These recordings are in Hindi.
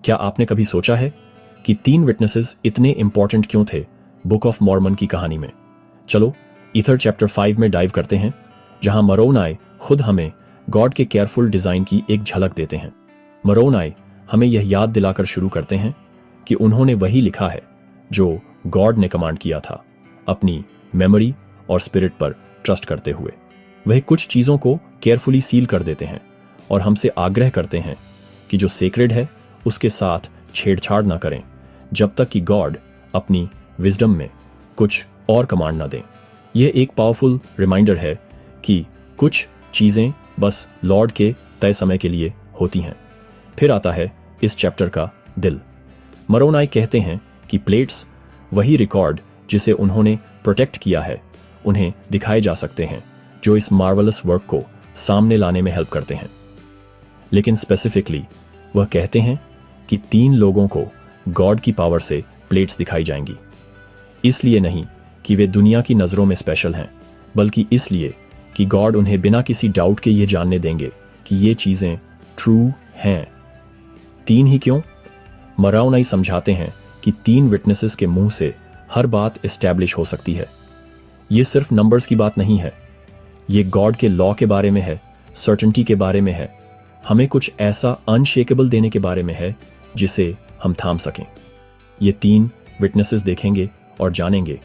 क्या आपने कभी सोचा है कि 3 विटनेसेस इतने इंपॉर्टेंट क्यों थे बुक ऑफ मॉर्मन की कहानी में? चलो ईथर चैप्टर 5 में डाइव करते हैं, जहां मरोनाई खुद हमें गॉड के केयरफुल डिजाइन की एक झलक देते हैं। मरोनाई हमें यह याद दिलाकर शुरू करते हैं कि उन्होंने वही लिखा है जो गॉड ने कमांड किया था, अपनी मेमोरी और स्पिरिट पर ट्रस्ट करते हुए। वह कुछ चीजों को केयरफुली सील कर देते हैं और हमसे आग्रह करते हैं कि जो सेक्रेड है उसके साथ छेड़छाड़ ना करें जब तक कि गॉड अपनी विजडम में कुछ और कमांड ना दें। यह एक पावरफुल रिमाइंडर है कि कुछ चीजें बस लॉर्ड के तय समय के लिए होती हैं। फिर आता है इस चैप्टर का दिल। मरोनाई कहते हैं कि प्लेट्स वही रिकॉर्ड जिसे उन्होंने प्रोटेक्ट किया है, उन्हें दिखाए जा सकते हैं, जो इस मार्वलस वर्क को सामने लाने में हेल्प करते हैं। लेकिन स्पेसिफिकली वह कहते हैं कि 3 लोगों को गॉड की पावर से प्लेट्स दिखाई जाएंगी। इसलिए नहीं कि वे दुनिया की नजरों में स्पेशल हैं, बल्कि इसलिए कि गॉड उन्हें बिना किसी डाउट के ये जानने देंगे कि ये चीजें ट्रू हैं। 3 ही क्यों? मरोनाई समझाते हैं कि 3 विटनेसेस के मुंह से हर बात एस्टैब्लिश हो सकती है। ये सिर्फ नंबर्स की बात नहीं है, ये गॉड के लॉ के बारे में है, सर्टेनिटी के बारे में है, हमें कुछ ऐसा अनशेकेबल देने के बारे में है जिसे हम थाम सकें। ये 3 विटनेसेस देखेंगे और जानेंगे,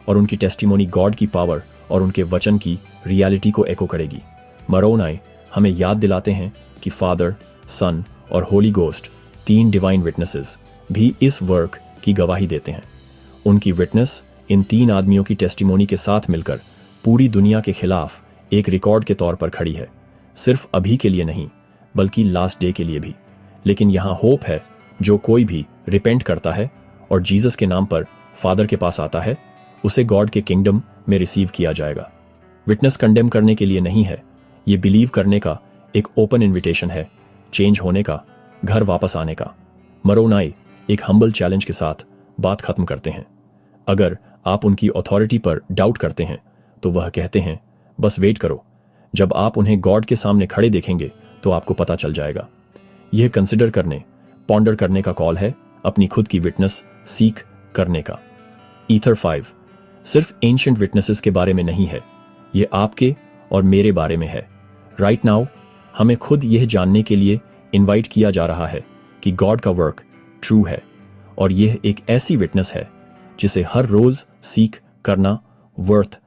और उनकी टेस्टिमोनी गॉड की पावर और उनके वचन की रियलिटी को एको करेगी। मरोनाई हमें याद दिलाते हैं कि फादर, सन और होली गोस्ट 3 डिवाइन विटनेसेस भी इस वर्क की गवाही देते हैं। उनकी विटनेस इन 3 आदमियों की टेस्टिमोनी के साथ मिलकर पूरी दुनिया के खिलाफ एक रिकॉर्ड के तौर पर खड़ी है, सिर्फ अभी के लिए नहीं बल्कि लास्ट डे के लिए भी। लेकिन यहां होप है, जो कोई भी रिपेंट करता है और जीसस के नाम पर फादर के पास आता है, उसे गॉड के किंगडम में रिसीव किया जाएगा। विटनेस कंडेम करने के लिए नहीं है, ये बिलीव करने का एक ओपन इन्विटेशन है, चेंज होने का, घर वापस आने का। मरोनाई एक हम्बल चैलेंज के साथ बात खत्म करते हैं। अगर आप उनकी अथॉरिटी पर डाउट करते हैं तो वह कहते हैं, बस वेट करो, जब आप उन्हें गॉड के सामने खड़े देखेंगे तो आपको पता चल जाएगा। यह कंसिडर करने, पॉन्डर करने का कॉल है, अपनी खुद की विटनेस सीख करने का। ईथर 5 सिर्फ एंशिएंट विटनेसेस के बारे में नहीं है, यह आपके और मेरे बारे में है। राइट नाउ हमें खुद यह जानने के लिए इनवाइट किया जा रहा है कि गॉड का वर्क ट्रू है, और यह एक ऐसी विटनेस है जिसे हर रोज सीख करना वर्थ